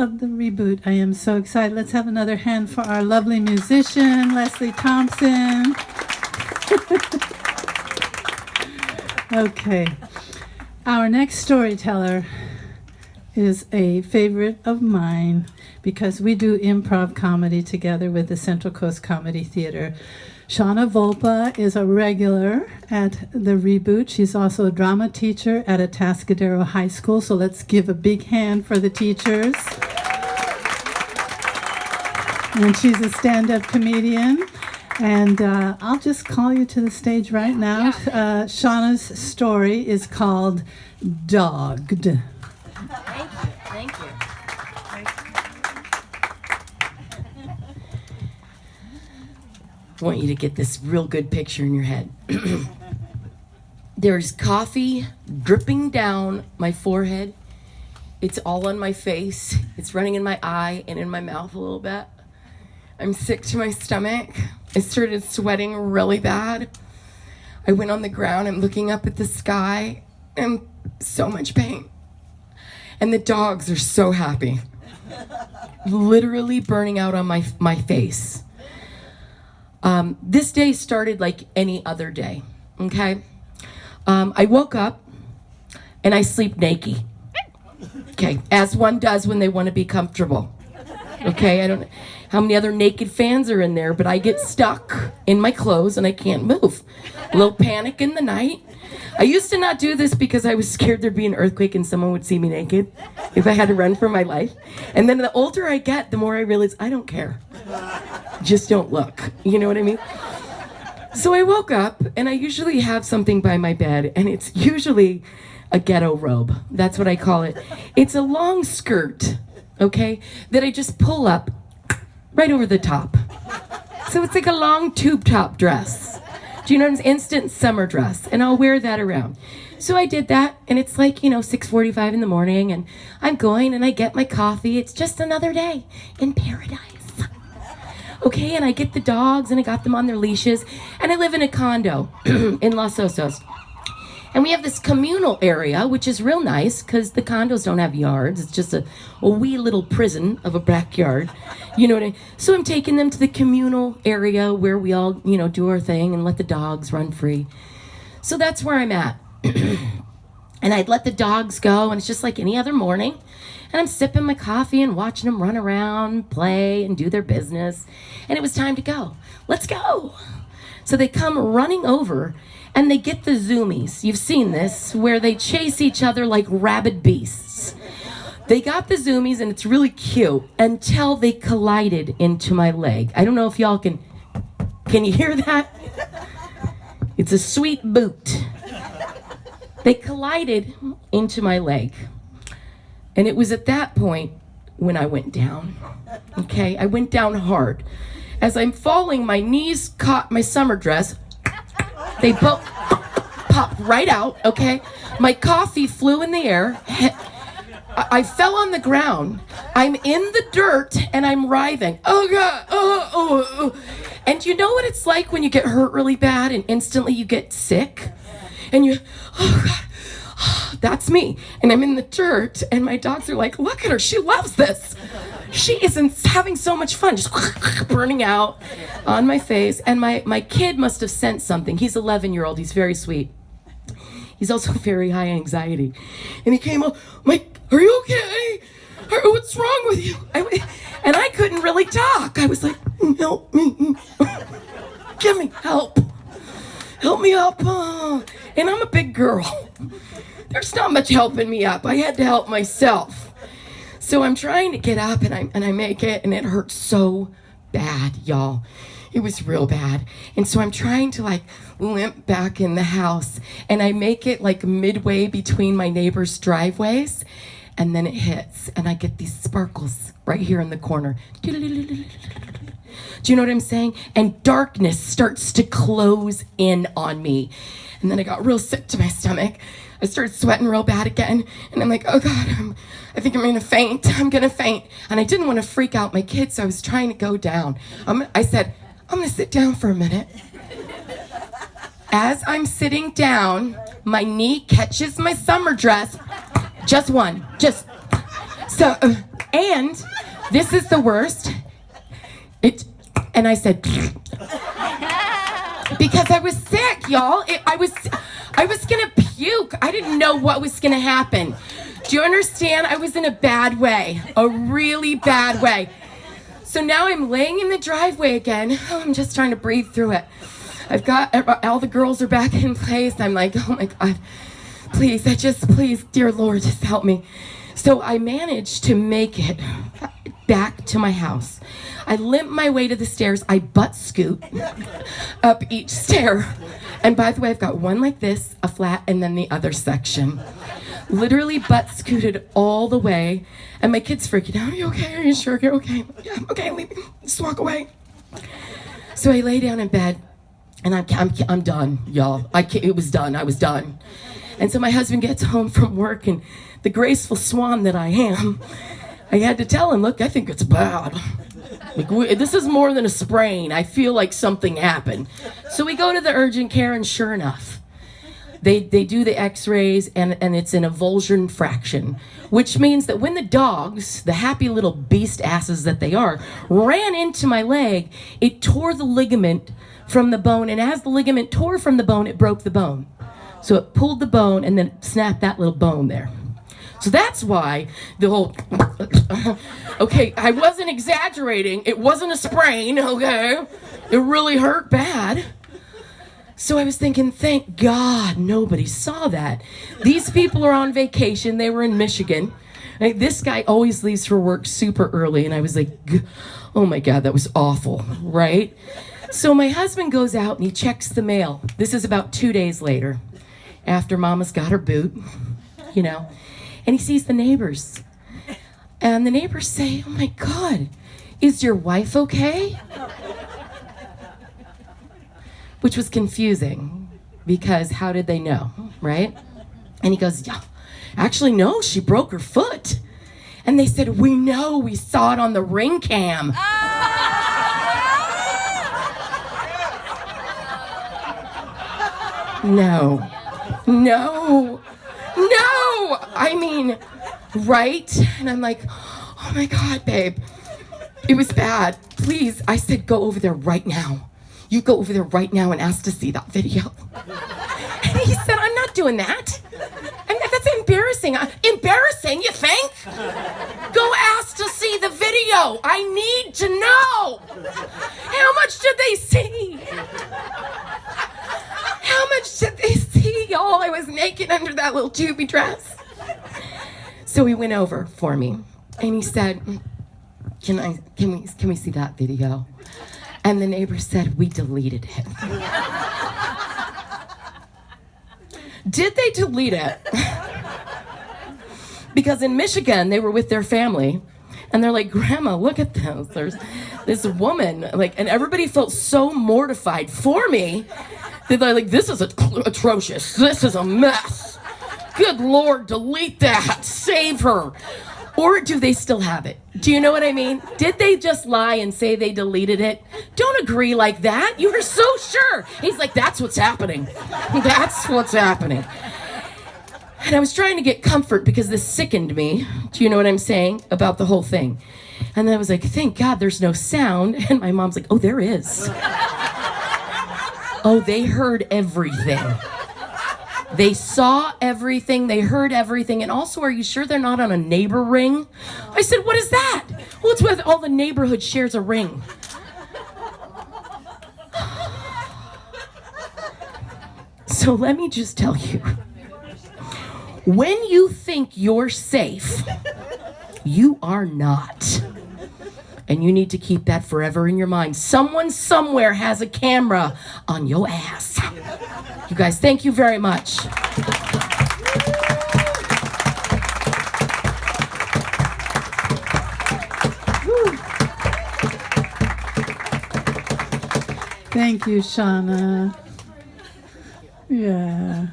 of the reboot. I am so excited. Let's have another hand for our lovely musician, Leslie Thompson. Okay. Our next storyteller is a favorite of mine because we do improv comedy together with the Central Coast Comedy Theater. Shawna Volpa is a regular at the reboot. She's also a drama teacher at Atascadero High School, so let's give a big hand for the teachers. And she's a stand-up comedian. And I'll just call you to the stage right now. Shawna's story is called Dogged. Thank you. I want you to get this real good picture in your head. There's coffee dripping down my forehead. It's all on my face. It's running in my eye and in my mouth a little bit. I'm sick to my stomach. I started sweating really bad. I went on the ground and looking up at the sky and so much pain. And the dogs are so happy. Literally burning out on my face. This day started like any other day, okay? I woke up and I sleep naked. Okay, as one does when they want to be comfortable. Okay, I don't know how many other naked fans are in there, but I get stuck in my clothes and I can't move. A little panic in the night. I used to not do this because I was scared there'd be an earthquake and someone would see me naked if I had to run for my life. And then the older I get, the more I realize I don't care. Just don't look. You know what I mean? So I woke up and I usually have something by my bed, and it's usually a ghetto robe. That's what I call it. It's a long skirt, okay, that I just pull up right over the top. So it's like a long tube top dress. Do you know what I'm saying? Instant summer dress. And I'll wear that around. So I did that, and it's like, 6:45 in the morning, and I'm going and I get my coffee. It's just another day in paradise. Okay, and I get the dogs and I got them on their leashes, and I live in a condo in Los Osos. And we have this communal area, which is real nice because the condos don't have yards. It's just a wee little prison of a backyard. You know what I mean? So I'm taking them to the communal area where we all, do our thing and let the dogs run free. So that's where I'm at. And I'd let the dogs go, and it's just like any other morning. And I'm sipping my coffee and watching them run around, play, and do their business. And it was time to go. Let's go. So they come running over, and they get the zoomies. You've seen this, where they chase each other like rabid beasts. They got the zoomies, and it's really cute, until they collided into my leg. I don't know if y'all can you hear that? It's a sweet boot. They collided into my leg. And it was at that point when I went down. Okay, I went down hard. As I'm falling, my knees caught my summer dress. They both popped right out, okay? My coffee flew in the air. I fell on the ground. I'm in the dirt and I'm writhing. Oh God, oh. And you know what it's like when you get hurt really bad and instantly you get sick? And oh God. That's me. And I'm in the dirt, and my dogs are like, look at her, she loves this. She isn't having so much fun, just burning out on my face. And my kid must have sensed something. He's 11-year-old, he's very sweet. He's also very high anxiety. And he came up, are you okay? What's wrong with you? And I couldn't really talk. I was like, help me. Give me help. Help me up. And I'm a big girl. There's not much helping me up. I had to help myself. So I'm trying to get up, and I make it, and it hurts so bad, y'all. It was real bad. And so I'm trying to limp back in the house, and I make it midway between my neighbors' driveways, and then it hits, and I get these sparkles right here in the corner. Do you know what I'm saying? And darkness starts to close in on me. And then I got real sick to my stomach. I started sweating real bad again. And I'm like, oh God, I think I'm gonna faint. I'm gonna faint. And I didn't want to freak out my kids, so I was trying to go down. I said, I'm gonna sit down for a minute. As I'm sitting down, my knee catches my summer dress. Just one. And This is the worst. And I said, because I was sick, y'all. I was gonna puke. I didn't know what was gonna happen. Do you understand? I was in a bad way, a really bad way. So now I'm laying in the driveway again. Oh, I'm just trying to breathe through it. I've got, all the girls are back in place. I'm like, oh my God, please, dear Lord, just help me. So I managed to make it back to my house. I limp my way to the stairs. I butt scoot up each stair. And by the way, I've got one like this, a flat, and then the other section. Literally butt scooted all the way. And my kid's freaking out. Are you okay? Are you sure you're okay? Yeah, I'm okay. Leave me. Just walk away. So I lay down in bed, and I'm done, y'all. It was done. I was done. And so my husband gets home from work, and the graceful swan that I am, I had to tell him, look, I think it's bad. Like, this is more than a sprain. I feel like something happened. So we go to the urgent care, and sure enough, they do the x-rays, and it's an avulsion fraction, which means that when the dogs, the happy little beast asses that they are, ran into my leg, it tore the ligament from the bone, and as the ligament tore from the bone, it broke the bone. So it pulled the bone and then snapped that little bone there. So that's why the whole, okay, I wasn't exaggerating. It wasn't a sprain, okay? It really hurt bad. So I was thinking, thank God nobody saw that. These people are on vacation. They were in Michigan. Like, this guy always leaves for work super early. And I was like, oh my God, that was awful, right? So my husband goes out and he checks the mail. This is about 2 days later, after Mama's got her boot, you know. And he sees the neighbors. And the neighbors say, oh my God, is your wife okay? Which was confusing, because how did they know, right? And he goes, yeah, actually, no, she broke her foot. And they said, we know, we saw it on the ring cam. No. I mean, right? And I'm like, oh my God, babe, it was bad. Please, I said, go over there right now. You go over there right now and ask to see that video. And he said, I'm not doing that. That's embarrassing. Embarrassing, you think? Go ask to see the video. I need to know. How much did they see? How much did they see, y'all? I was naked under that little tubey dress. So he went over for me, and he said, can we see that video? And the neighbor said, we deleted it. Did they delete it? Because in Michigan, they were with their family, and they're like, Grandma, look at this. There's this woman, like, and everybody felt so mortified for me that they're like, this is atrocious. This is a mess. Good Lord, delete that. Save her. Or do they still have it? Do you know what I mean? Did they just lie and say they deleted it? Don't agree like that. You were so sure. He's like, that's what's happening. That's what's happening. And I was trying to get comfort because this sickened me. Do you know what I'm saying? About the whole thing. And then I was like, thank God there's no sound. And my mom's like, oh, there is. Oh, they heard everything. They saw everything, they heard everything, and also, are you sure they're not on a neighbor ring? I said, what is that? Well, it's with all the neighborhood shares a ring. So let me just tell you, when you think you're safe, you are not. And you need to keep that forever in your mind. Someone somewhere has a camera on your ass. You guys, thank you very much. Thank you, Shawna. Yeah.